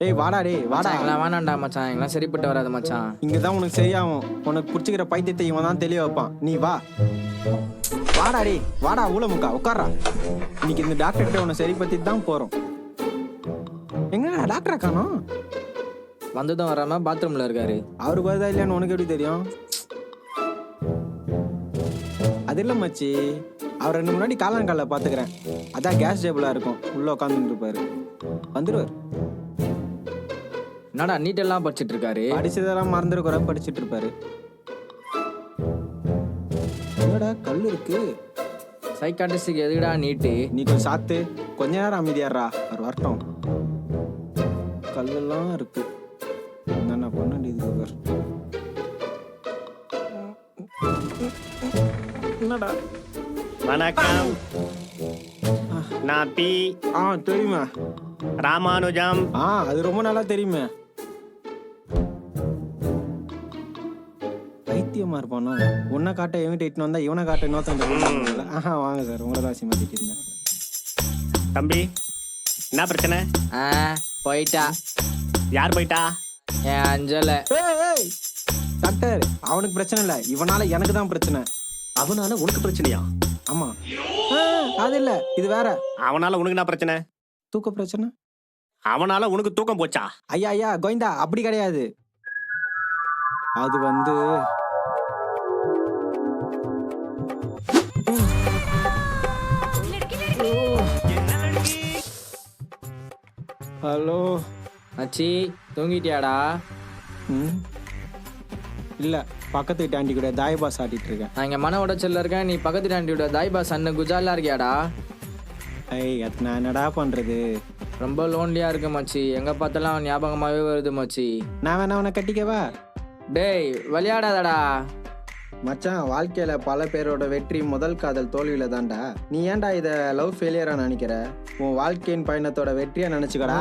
டேய் வாடா டேய் வாடா. மச்சான் எங்களாம் வேணாம்டா மச்சான், எங்களாம் சரிப்பட்டு வராது மச்சான். இங்கே தான் உனக்கு சரியாகும். உனக்கு பிடிச்சிக்கிற பைத்தியத்தை இவன் தான் தெளிய வைப்பான். நீ வா வாடா டேய் வாடா. ஊழமுக்கா உட்கார்றா. இன்னைக்கு இந்த டாக்டர்கிட்ட உன்னை சரி பற்றி தான் போகிறோம். எங்கடா டாக்டரை காணோம்? வந்ததும் வராம பாத்ரூம்ல இருக்காரு. அவருக்கு வருதா இல்லையான்னு உனக்கு எப்படி தெரியும்? அது இல்லை மச்சி, அவர் 2 முன்னாடி காலாங்காலில் பார்த்துக்கிறேன். அதான் கேஸ் டேபிளாக இருக்கும், உள்ளே உட்காந்துட்டு இருப்பாரு. வந்துடுவார். என்னடா நீட்டெல்லாம் படிச்சிட்டு இருக்காரு? படிச்சதெல்லாம் மறந்துருக்குற படிச்சுட்டு இருப்பாரு. என்னடா கல் இருக்கு? சைக்காட்டிஸ்டுக்கு எதுக்குடா நீட்டு? நீ கொஞ்சம் சாத்து, கொஞ்ச நேரம் அமைதியாடுறா. அவர் வரட்டும். கல்லெல்லாம் இருக்கு. என்ன பண்ண வேண்டியது? என்னடா? வணக்கம். நான் பி தெரியுமா? ராமானுஜம். அது ரொம்ப நல்லா தெரியுமே. பைத்தியமா இருப்பானோ? உன்னை காட்ட என்கிட்ட இட்டுன்னு வந்தா இவனை காட்ட இன்னொருத்தன். வாங்க சார், உங்களை தான் சிமாத்திட்டு இருந்தேன். தம்பி என்ன பிரச்சனை? போயிட்டா. யார் போயிட்டா? என் அஞ்சல. டாக்டர், அவனுக்கு பிரச்சனை இல்லை, இவனால எனக்கு தான் பிரச்சனை. அவனால உனக்கு பிரச்சனையா? ஆமா. அது இல்ல, இது வேற. அவனால உனக்கு என்ன பிரச்சனை? தூக்க பிரச்சனை. அவனால உனக்கு தூக்கம் போச்சா? ஐயா ஐயா கோவிந்தா, அப்படி கிடையாது. அது வந்து ஹலோ மச்சி, தூங்கிட்டியாடா? இல்ல, பக்கத்து வீட்டு ஆண்டி கூட தாய்பாஸ் ஆடிட்டு இருக்கேன். நான் இங்க மன உடைச்சல்ல இருக்கேன். நீ பக்கத்து ஆண்டியோட தாய்பாஸ் அண்ணன் குஜாலா இருக்கியாடா? அது நான் என்னடா பண்றது? ரொம்ப லோன்லியா இருக்கு மச்சி. எங்க பார்த்தாலும் அவன் ஞாபகமாவே வருது மச்சி. நான் வேணா அவனை கட்டிக்கவா? டேய் விளையாடாதடா மச்சான். வாழ்க்கையில பல பேரோட வெற்றி முதல் காதல் தோல்வியில தான்டா. நீ ஏன்டா இத லவ் ஃபெயிலியரா நினைக்கிற? உன் வாழ்க்கையின் பயணத்தோட வெற்றியா நினைச்சுக்கடா.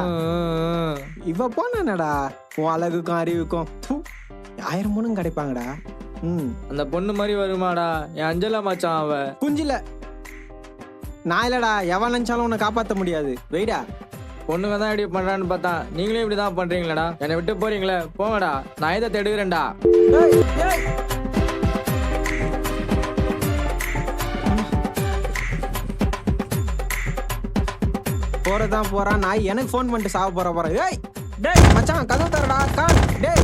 இவ போனடா உன் அழகுக்கும் அறிவுக்கும் 1000 மூணும் கிடைப்பாங்கடா. அந்த பொண்ணு மாதிரி வருமாடா? என் அஞ்சலா மச்சான். அவ குஞ்சில நான் இல்லடா. எவன் நினைச்சாலும் உன்னை காப்பாற்ற முடியாது. வெயிடா. பொண்ணுங்க தான் இப்படி பண்றான்னு பார்த்தா நீங்களும் இப்படிதான் பண்றீங்களாடா? என்னை விட்டு போறீங்களே, போங்கடா. நான் இதை தேடுகிறேன்டா. போறதான் போறான் நாய். எனக்கு ஃபோன் பண்ணிட்டு சாவ போறேன். ஏய் டேய் மச்சான், கதவு தரடா. கான் டேய்,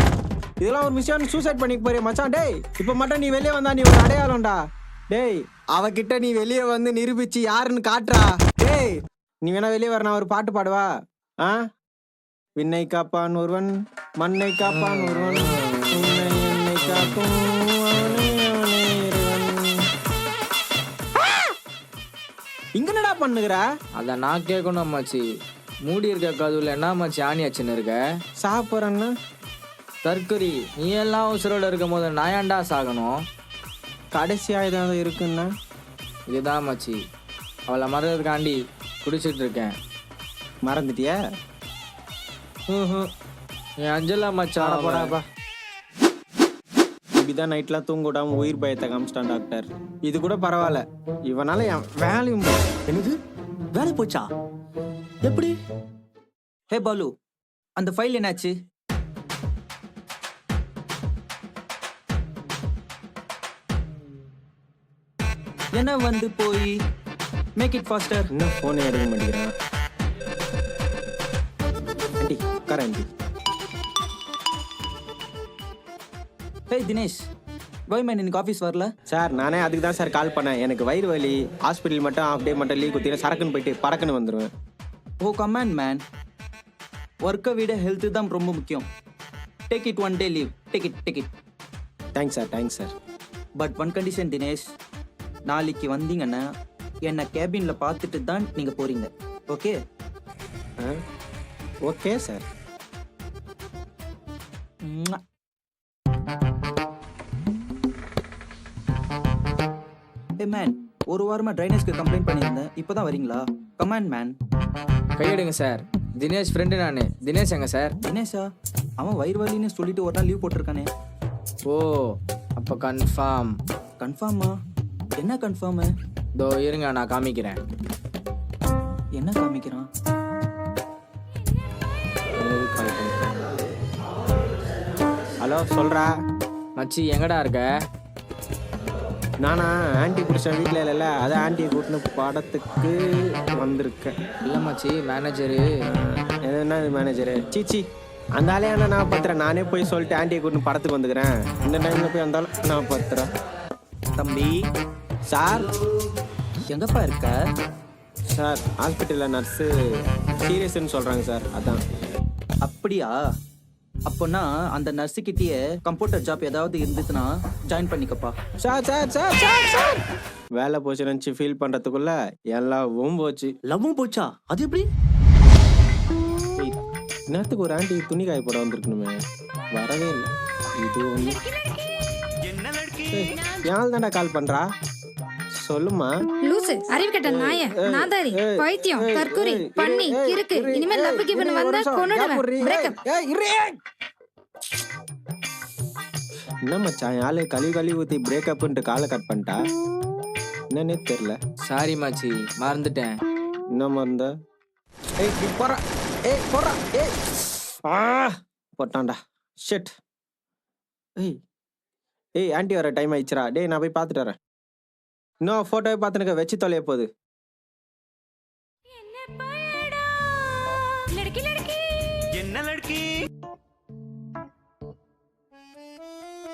இதெல்லாம் ஒரு மிஷன். சூசைட் பண்ணிக்க போறிய மச்சான்? டேய் இப்ப மட்டும் நீ வெளியே வந்தா நீ ஒரு அடையாளம்டா. டேய் அவகிட்ட நீ வெளியே வந்து நிரூபிச்சு யாருன்னு காட்டுறா. டேய் நீ வேணா வெளியே வர, நான் ஒரு பாட்டு பாடுவா. விண்ணை காப்பான் ஒருவன், மண்ணை காப்பான் ஒருவன், உன்னை என்னை காக்கும் அவனே அவனே இறைவன். இங்க என்னடா பண்ணுகிற? அத நான் கேட்கணும் மச்சி. மூடி இருக்க கதவுல என்ன மச்சி ஆணி வச்சுன்னு இருக்க? சாப்பிட்றேன்னு தற்கொலை. நீ எல்லாம் உசுரோட இருக்கும் போது நான் ஏன்டா சாகணும்? கடைசியா ஏதாவது இருக்குன்னா இதுதான் மச்சி. அவளை மறந்துக்காண்டி குடிச்சிட்டு இருக்கேன். மறந்துட்டியா? என் அஞ்சலா மச்சான். போடாப்பா. இப்படிதான் நைட்லாம் தூங்க விடாம உயிர் பயத்தை காமிச்சிட்டான் டாக்டர். இது கூட பரவாயில்ல, இவனால என் வேலையும். என்னது வேலை போச்சா? எப்படி? ஹே பாலு, அந்த ஃபைல் என்னாச்சு? என்ன வந்து போய் மேக் இட் ஃபாஸ்டர். இன்னும் போனே எடுக்க மாட்டேங்கிறான். ஆண்டி உட்கார ஆண்டி. ஹே தினேஷ், கோயமேன் இன்னைக்கு ஆஃபீஸ் வரல? சார் நானே அதுக்கு தான் சார் கால் பண்ணேன். எனக்கு வயிறு வலி, ஹாஸ்பிட்டல் மட்டும் ஆஃப் டே மட்டும் லீவ் கொடுத்தீங்கன்னா சரக்குன்னு போயிட்டு பறக்குன்னு வந்துடுவேன். ஓ கமான் மேன், ஒர்க்கை விட ஹெல்த்து தான் ரொம்ப முக்கியம். Take it 1 day leave. Take it. Thanks sir, thanks sir. But one condition Dinesh, நாளைக்கு வந்தீங்கன்னா என்னை கேபினில் பார்த்துட்டு தான் நீங்கள் போகிறீங்க. Okay? Okay sir. Hey man, ஒரு வாரமாக ட்ரைனேஜ்க்கு கம்ப்ளைண்ட் பண்ணியிருந்தேன். இப்போ தான் வரீங்களா? Come on man. கையெடுங்க சார். தினேஷ் ஃப்ரெண்டு நான். தினேஷ் எங்க சார்? தினேஷா? அவன் வயிறு வலின்னு சொல்லிட்டு ஒரு நாள் லீவ் போட்டிருக்கானே. ஓ அப்போ கன்ஃபார்ம். கன்ஃபார்மா? என்ன கன்ஃபார்மு? இதோ இருங்க, நான் காமிக்கிறேன். என்ன காமிக்கிறான்? கால் ஹலோ சொல்றா. மச்சி எங்கடா இருக்க? நானா ஆன்ட்டி பிடிச்ச வீட்டில் இல்லைல்ல, அதான் ஆன்ட்டியை கூட்டின்னு படத்துக்கு வந்திருக்கேன். இல்லை மச்சி, மேனேஜரு. என்ன மேனேஜரு? சீச்சி, அந்த ஆளையான நான் பத்துறேன். நானே போய் சொல்லிட்டு ஆன்ட்டியை கூட்டின்னு படத்துக்கு வந்துக்கிறேன். இந்த டைம்ல போய் வந்தாலும் நான் பத்துறேன். தம்பி சார் எங்கப்பா இருக்க? சார் ஹாஸ்பிட்டலில் நர்ஸு சீரியஸ்ன்னு சொல்கிறாங்க சார், அதான். அப்படியா? அப்போனா அந்த நர்ஸுக்கிட்டேயே கம்ப்யூட்டர் ஜாப் ஏதாவது இருந்துச்சுன்னா ஜாயின் பண்ணிக்கப்பா. Sir sir sir sir sir வேலை போச்சு நினச்சி ஃபீல் பண்ணுறதுக்குள்ள எல்லாவும் போச்சு. லவ்வும் போச்சா? அது எப்படி? ஏய், நேரத்துக்கு ஒரு ஆண்டி துணி காய போட வந்திருக்கணுமே, வரவே இல்லை. இது ஒன்று யாழ் தாண்டா கால் பண்ணுறா, சொல்லுமா. லூசு, அறிவு கெட்ட நாய, நாதாரி, பைத்தியம், தற்குறி, பண்ணி, கிறுக்கு. இனிமேல் லவ் கிவன் வந்தா கொன்னுடுவேன். பிரேக்கப். என்ன மச்சான், ஆளு கழுவி ஊற்றி பிரேக்கப்ன்ட்டு காலை கட் பண்ணிட்டா, என்னன்னே தெரியல. சாரி மச்சி, மறந்துட்டேன். என்ன மறந்த? ஏய் நீ போறா, ஏய் போறா, ஏய் போட்டான்டா, ஷிட். ஏய் ஏய் ஆண்டி வர டைம் ஆயிடுச்சுடா. டேய் நான் போய் பார்த்துட்டு வரேன். இன்னும் ஃபோட்டோவை பார்த்துனுக்க, வச்சு தொலைய போகுது.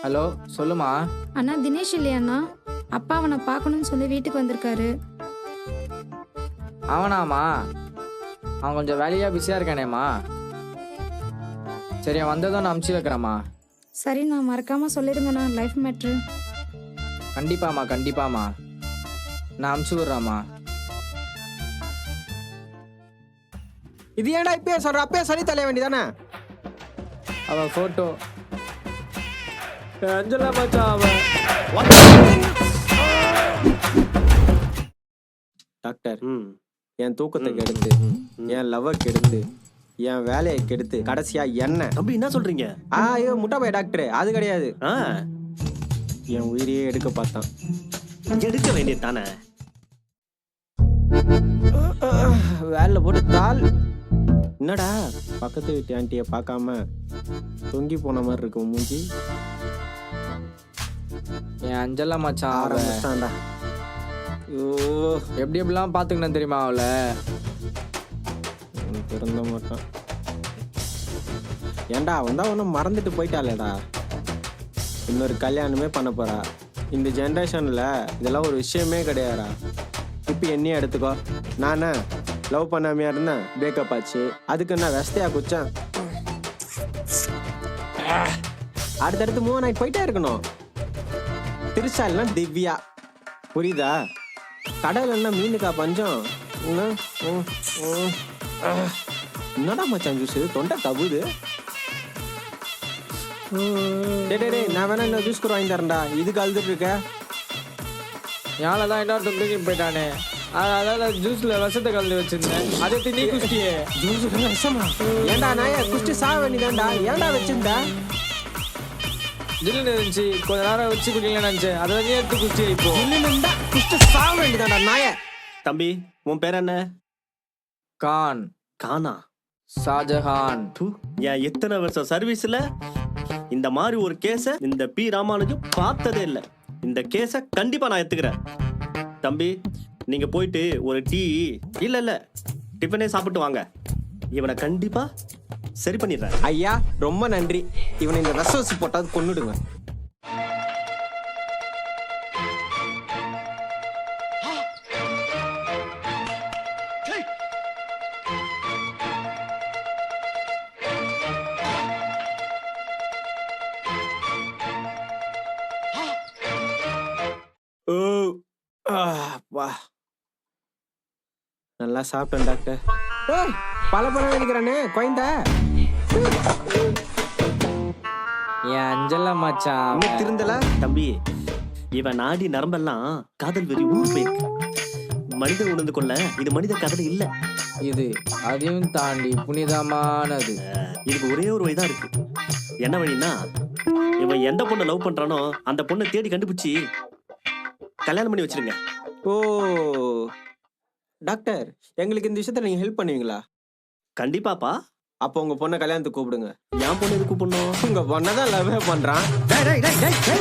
ஹலோ சொல்லுமா. அண்ணா தினேஷ் இல்லையாண்ணா? அப்பா அவனை பார்க்கணும்னு சொல்லி வீட்டுக்கு வந்திருக்காரு. அவனாமா? அவன் கொஞ்சம் வேலையாக பிஸியாக இருக்கானேம்மா. சரி, அவன் வந்ததும் நான் அமுச்சு வைக்கிறேம்மா. சரி, நான் மறக்காம சொல்லிடுங்கண்ணா, லைஃப் மேட்ரு. கண்டிப்பாம்மா கண்டிப்பாம்மா, நான் அமுச்சு விட்றேம்மா. இது ஏன்டா இப்பயே சொல்ற? அப்பயே சொல்லி தொலைய வேண்டியதானே? அவன் ஃபோட்டோ அஞ்சலா மச்சா. அவன் டாக்டர், என் தூக்கத்தை கெடுத்து, என் லவ்வை கெடுத்து, என் வேலையை கெடுத்து, கடைசியா என்ன? தம்பி என்ன சொல்றீங்க? ஐயோ முட்டா போய் டாக்டர், அது கிடையாது. ஆ, என் உயிரையே எடுக்க பார்த்தான். எடுக்க வேண்டியது தானே. வேலை போட்டு தாள். என்னடா பக்கத்து வீட்டு ஆண்டியை பார்க்காம தொங்கி போன மாதிரி இருக்கு மூஞ்சி. என் அஞ்சலா மச்சான். அவன் ஆரம்பிச்சிட்டான்டா. ஐயோ எப்படி எப்படிலாம் பார்த்துக்கணும் தெரியுமா அவளை? திருந்த மாட்டான். ஏன்டா அவன் தான் ஒன்றும் மறந்துட்டு போயிட்டாளேடா. இன்னொரு கல்யாணமே பண்ண போறா. இந்த ஜென்ரேஷன்ல இதெல்லாம் ஒரு விஷயமே கிடையாதுடா. இப்போ என்னையே எடுத்துக்கோ, நானே லவ் பண்ணாமையா இருந்தேன், பிரேக்கப் ஆச்சு. அதுக்கு நான் வெஸ்தையா குச்சேன். அடுத்தடுத்து மூவ் ஆகிட்டு போயிட்டே இருக்கணும். திருச்சால்னா திவ்யா, புரியுதா? கடல்னா மீனுக்கா பஞ்சம். என்னடா மச்சான் ஜூஸ், தொண்டை கவுது. டே நான் வேணா இன்னும் ஜூஸ் கூட வாங்கி தரேன்டா. இதுக்கு அழுதுட்டு இருக்க? யானை தான் இன்னொருத்தன் தூக்கி போயிட்டானே, அதாவது ஜூஸ்ல விஷத்தை கலந்து வச்சிருந்தேன். அதை நீ குஷ்டியே. ஜூஸ் விஷமா? ஏன்டா நாய குஷ்டி சாக வேண்டியதான்டா. ஏன்டா வச்சிருந்தா? ஜில்லுன்னு இருந்துச்சு, கொஞ்ச நேரம் வச்சு குடிக்கலன்னு நினைச்சேன். அதை வந்து எடுத்து குஷ்டி இப்போ இல்லைன்னா குஷ்டி சாக வேண்டியதான்டா நாய. தம்பி உன் பேர் என்ன? கான். கானா? ஷாஜஹான். என் எத்தனை வருஷம் சர்வீஸ்ல இந்த மாதிரி ஒரு கேஸ இந்த பி ராமானுஜம் பார்த்ததே இல்லை. இந்த கேஸ கண்டிப்பா நான் எடுத்துக்கிறேன். தம்பி நீங்க போயிட்டு ஒரு டீ இல்ல டிஃபனே சாப்பிட்டு வாங்க. இவனை கண்டிப்பா சரி பண்ணிடுறேன். ஐயா ரொம்ப நன்றி. இவனை இந்த ரசவசி போட்டாது கொன்னுடுங்க. வா நல்லா சாப்பிட்டேன் டாக்டர். ஏய் பல பழம் நினைக்கிறானே குழந்த. என் அஞ்சலா மச்சான். இன்னும் திருந்தல தம்பி. இவன் நாடி நரம்பெல்லாம் காதல் வெறி ஊர் போயிருக்கு. மனிதன் உணர்ந்து கொள்ள இது மனித காதல் இல்ல. இது அதையும் தாண்டி புனிதமானது. இதுக்கு ஒரே ஒரு வழிதான் இருக்கு. என்ன வழின்னா, இவன் எந்த பொண்ணை லவ் பண்றானோ அந்த பொண்ணை தேடி கண்டுபிடிச்சி கல்யாணம் பண்ணி வச்சிருங்க. ஓ டாக்டர், எங்களுக்கு இந்த விஷயத்துல நீங்க ஹெல்ப் பண்ணுவீங்களா? கண்டிப்பாப்பா. அப்போ உங்க பொண்ணை கல்யாணத்துக்கு கூப்பிடுங்க. என் பொண்ணு எதுக்கு கூப்பிடணும்? உங்க பொண்ணை தான் லவ்வே பண்றான். டேய், டேய், டேய், டேய், டேய்.